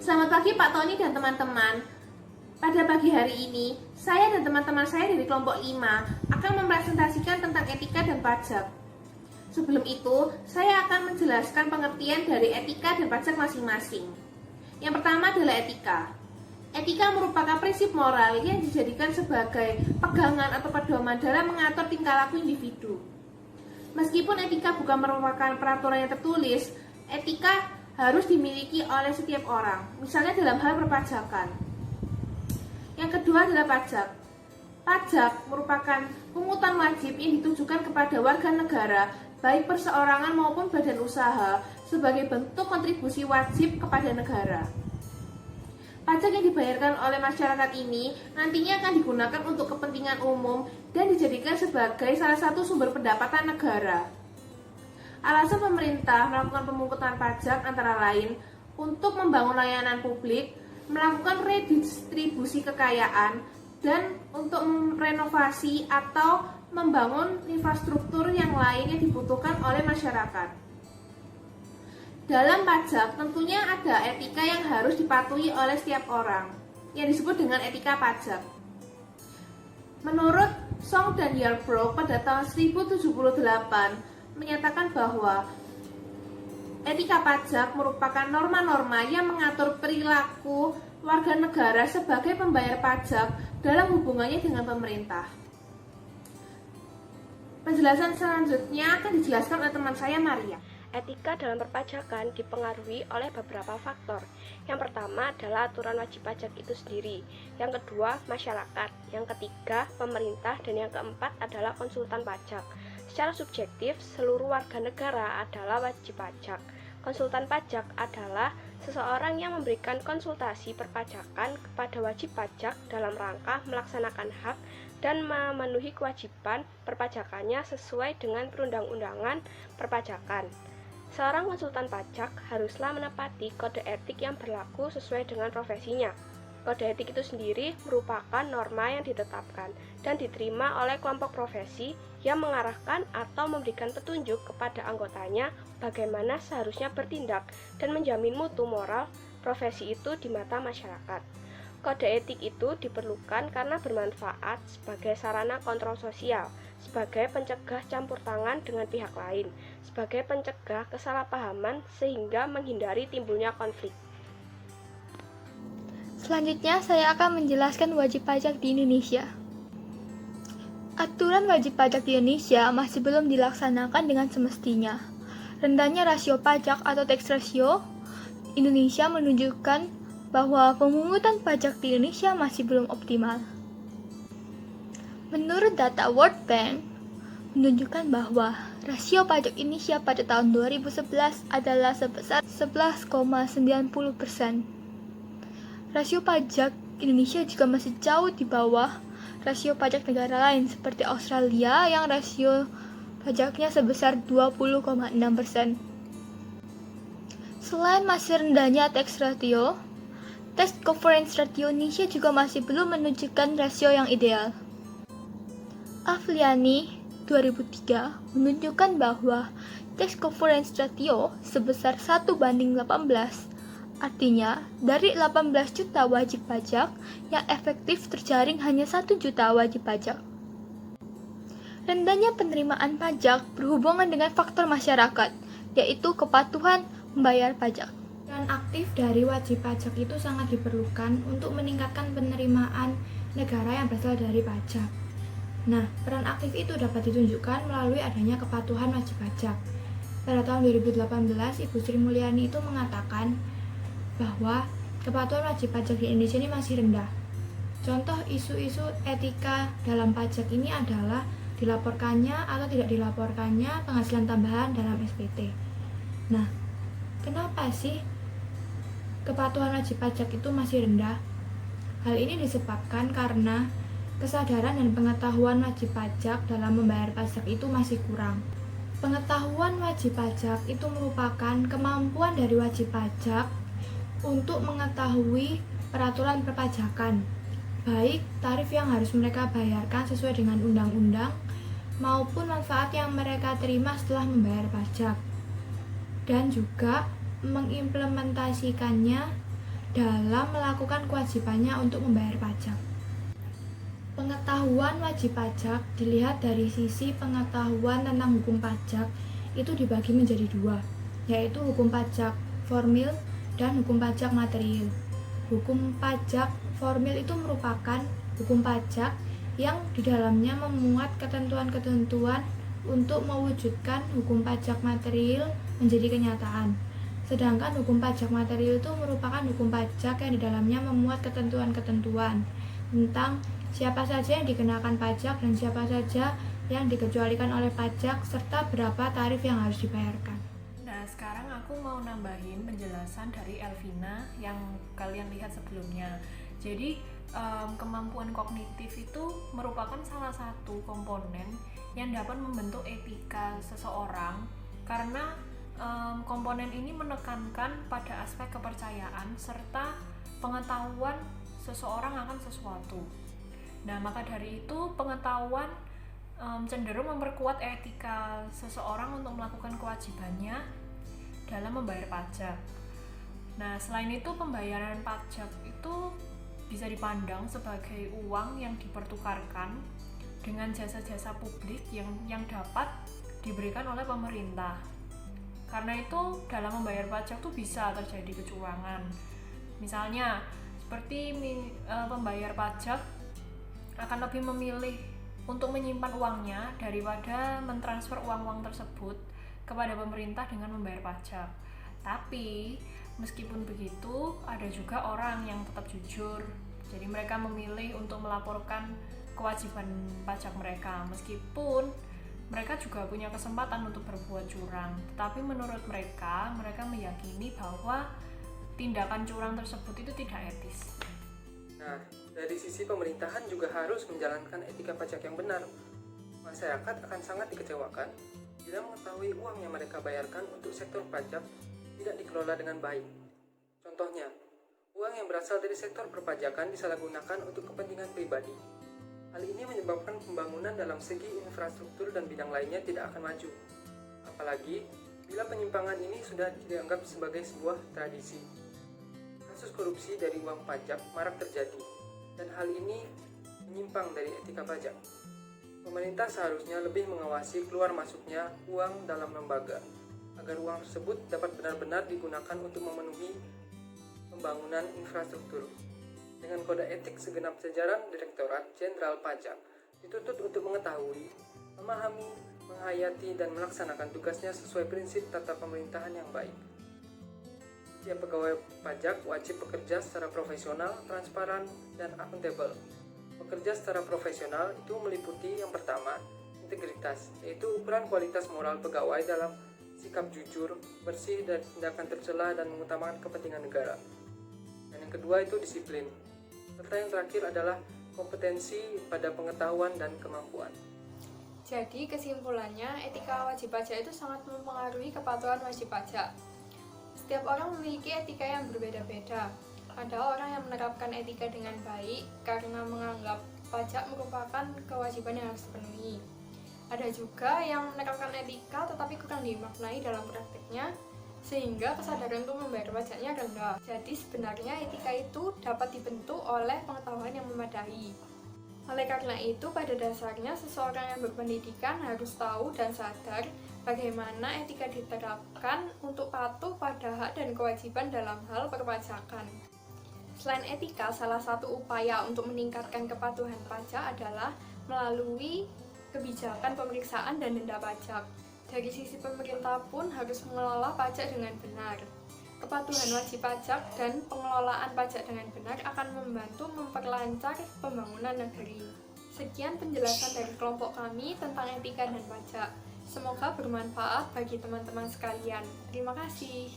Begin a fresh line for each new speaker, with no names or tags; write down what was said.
Selamat pagi Pak Tony dan teman-teman. Pada pagi hari ini, saya dan teman-teman saya dari kelompok 5 akan mempresentasikan tentang etika dan pajak. Sebelum itu, saya akan menjelaskan pengertian dari etika dan pajak masing-masing. Yang pertama adalah etika. Etika merupakan prinsip moral yang dijadikan sebagai pegangan atau pedoman dalam mengatur tingkah laku individu. Meskipun etika bukan merupakan peraturan yang tertulis, etika harus dimiliki oleh setiap orang, misalnya dalam hal perpajakan. Yang kedua adalah pajak. Pajak merupakan pungutan wajib yang ditujukan kepada warga negara, baik perseorangan maupun badan usaha, sebagai bentuk kontribusi wajib kepada negara. Pajak yang dibayarkan oleh masyarakat ini nantinya akan digunakan untuk kepentingan umum dan dijadikan sebagai salah satu sumber pendapatan negara. Alasan pemerintah melakukan pemungutan pajak antara lain untuk membangun layanan publik, melakukan redistribusi kekayaan, dan untuk merenovasi atau membangun infrastruktur yang lain yang dibutuhkan oleh masyarakat. Dalam pajak tentunya ada etika yang harus dipatuhi oleh setiap orang, yang disebut dengan etika pajak. Menurut Song dan Yarbrough pada tahun 1078, menyatakan bahwa etika pajak merupakan norma-norma yang mengatur perilaku warga negara sebagai pembayar pajak dalam hubungannya dengan pemerintah. Penjelasan selanjutnya akan dijelaskan oleh teman saya, Maria.
Etika dalam perpajakan dipengaruhi oleh beberapa faktor. Yang pertama adalah aturan wajib pajak itu sendiri. Yang kedua, masyarakat. Yang ketiga, pemerintah. Dan yang keempat adalah konsultan pajak. Secara subjektif, seluruh warga negara adalah wajib pajak. Konsultan pajak adalah seseorang yang memberikan konsultasi perpajakan kepada wajib pajak dalam rangka melaksanakan hak dan memenuhi kewajiban perpajakannya sesuai dengan perundang-undangan perpajakan. Seorang konsultan pajak haruslah menepati kode etik yang berlaku sesuai dengan profesinya. Kode etik itu sendiri merupakan norma yang ditetapkan dan diterima oleh kelompok profesi yang mengarahkan atau memberikan petunjuk kepada anggotanya bagaimana seharusnya bertindak dan menjamin mutu moral profesi itu di mata masyarakat. Kode etik itu diperlukan karena bermanfaat sebagai sarana kontrol sosial, sebagai pencegah campur tangan dengan pihak lain, sebagai pencegah kesalahpahaman sehingga menghindari timbulnya konflik.
Selanjutnya, saya akan menjelaskan wajib pajak di Indonesia. Aturan wajib pajak di Indonesia masih belum dilaksanakan dengan semestinya. Rendahnya rasio pajak atau tax ratio Indonesia menunjukkan bahwa pemungutan pajak di Indonesia masih belum optimal. Menurut data World Bank, menunjukkan bahwa rasio pajak Indonesia pada tahun 2011 adalah sebesar 11,90%. Rasio pajak Indonesia juga masih jauh di bawah rasio pajak negara lain seperti Australia yang rasio pajaknya sebesar 20,6%. Selain masih rendahnya tax ratio, tax coverage ratio Indonesia juga masih belum menunjukkan rasio yang ideal. Afriani 2003 menunjukkan bahwa tax coverage ratio sebesar 1:18. Artinya, dari 18 juta wajib pajak, yang efektif terjaring hanya 1 juta wajib pajak. Rendahnya penerimaan pajak berhubungan dengan faktor masyarakat, yaitu kepatuhan membayar pajak.
Peran aktif dari wajib pajak itu sangat diperlukan untuk meningkatkan penerimaan negara yang berasal dari pajak. Nah, peran aktif itu dapat ditunjukkan melalui adanya kepatuhan wajib pajak. Pada tahun 2018, Ibu Sri Mulyani itu mengatakan bahwa kepatuhan wajib pajak di Indonesia ini masih rendah. Contoh isu-isu etika dalam pajak ini adalah dilaporkannya atau tidak dilaporkannya penghasilan tambahan dalam SPT. Nah, kenapa sih kepatuhan wajib pajak itu masih rendah? Hal ini disebabkan karena kesadaran dan pengetahuan wajib pajak dalam membayar pajak itu masih kurang. Pengetahuan wajib pajak itu merupakan kemampuan dari wajib pajak untuk mengetahui peraturan perpajakan, baik tarif yang harus mereka bayarkan sesuai dengan undang-undang maupun manfaat yang mereka terima setelah membayar pajak, dan juga mengimplementasikannya dalam melakukan kewajibannya untuk membayar pajak. Pengetahuan wajib pajak dilihat dari sisi pengetahuan tentang hukum pajak itu dibagi menjadi dua, yaitu hukum pajak formil dan hukum pajak material. Hukum pajak formil itu merupakan hukum pajak yang di dalamnya memuat ketentuan-ketentuan untuk mewujudkan hukum pajak material menjadi kenyataan. Sedangkan hukum pajak material itu merupakan hukum pajak yang di dalamnya memuat ketentuan-ketentuan tentang siapa saja yang dikenakan pajak dan siapa saja yang dikecualikan oleh pajak serta berapa tarif yang harus dibayarkan.
Nah, sekarang aku mau nambahin penjelasan dari Elvina yang kalian lihat sebelumnya. Jadi, kemampuan kognitif itu merupakan salah satu komponen yang dapat membentuk etika seseorang karena komponen ini menekankan pada aspek kepercayaan serta pengetahuan seseorang akan sesuatu. Nah, maka dari itu pengetahuan cenderung memperkuat etika seseorang untuk melakukan kewajibannya dalam membayar pajak. Nah, selain itu pembayaran pajak itu bisa dipandang sebagai uang yang dipertukarkan dengan jasa-jasa publik yang dapat diberikan oleh pemerintah. Karena itu dalam membayar pajak tuh bisa terjadi kecurangan. Misalnya seperti pembayar pajak akan lebih memilih untuk menyimpan uangnya daripada mentransfer uang-uang tersebut kepada pemerintah dengan membayar pajak. Tapi meskipun begitu, ada juga orang yang tetap jujur. Jadi mereka memilih untuk melaporkan kewajiban pajak mereka meskipun mereka juga punya kesempatan untuk berbuat curang. Tetapi menurut mereka meyakini bahwa tindakan curang tersebut itu tidak etis.
Nah, dari sisi pemerintahan juga harus menjalankan etika pajak yang benar. Masyarakat akan sangat dikecewakan bila mengetahui uang yang mereka bayarkan untuk sektor pajak tidak dikelola dengan baik. Contohnya, uang yang berasal dari sektor perpajakan disalahgunakan untuk kepentingan pribadi. Hal ini menyebabkan pembangunan dalam segi infrastruktur dan bidang lainnya tidak akan maju. Apalagi bila penyimpangan ini sudah dianggap sebagai sebuah tradisi. Kasus korupsi dari uang pajak marak terjadi, dan hal ini menyimpang dari etika pajak. Pemerintah seharusnya lebih mengawasi keluar masuknya uang dalam lembaga, agar uang tersebut dapat benar-benar digunakan untuk memenuhi pembangunan infrastruktur. Dengan kode etik segenap jajaran Direktorat Jenderal Pajak dituntut untuk mengetahui, memahami, menghayati, dan melaksanakan tugasnya sesuai prinsip tata pemerintahan yang baik. Setiap pegawai pajak wajib bekerja secara profesional, transparan, dan akuntabel. Bekerja secara profesional itu meliputi yang pertama, integritas, yaitu ukuran kualitas moral pegawai dalam sikap jujur, bersih, dan tindakan tercela dan mengutamakan kepentingan negara. Dan yang kedua itu disiplin. Serta yang terakhir adalah kompetensi pada pengetahuan dan kemampuan.
Jadi kesimpulannya, etika wajib pajak itu sangat mempengaruhi kepatuhan wajib pajak. Setiap orang memiliki etika yang berbeda-beda. Ada orang yang menerapkan etika dengan baik karena menganggap pajak merupakan kewajiban yang harus dipenuhi. Ada juga yang menerapkan etika tetapi kurang dimaknai dalam praktiknya, sehingga kesadaran untuk membayar pajaknya rendah. Jadi sebenarnya etika itu dapat dibentuk oleh pengetahuan yang memadai. Oleh karena itu, pada dasarnya seseorang yang berpendidikan harus tahu dan sadar bagaimana etika diterapkan untuk patuh pada hak dan kewajiban dalam hal perpajakan. Selain etika, salah satu upaya untuk meningkatkan kepatuhan pajak adalah melalui kebijakan pemeriksaan dan denda pajak. Dari sisi pemerintah pun harus mengelola pajak dengan benar. Kepatuhan wajib pajak dan pengelolaan pajak dengan benar akan membantu memperlancar pembangunan negeri. Sekian penjelasan dari kelompok kami tentang etika dan pajak. Semoga bermanfaat bagi teman-teman sekalian. Terima kasih.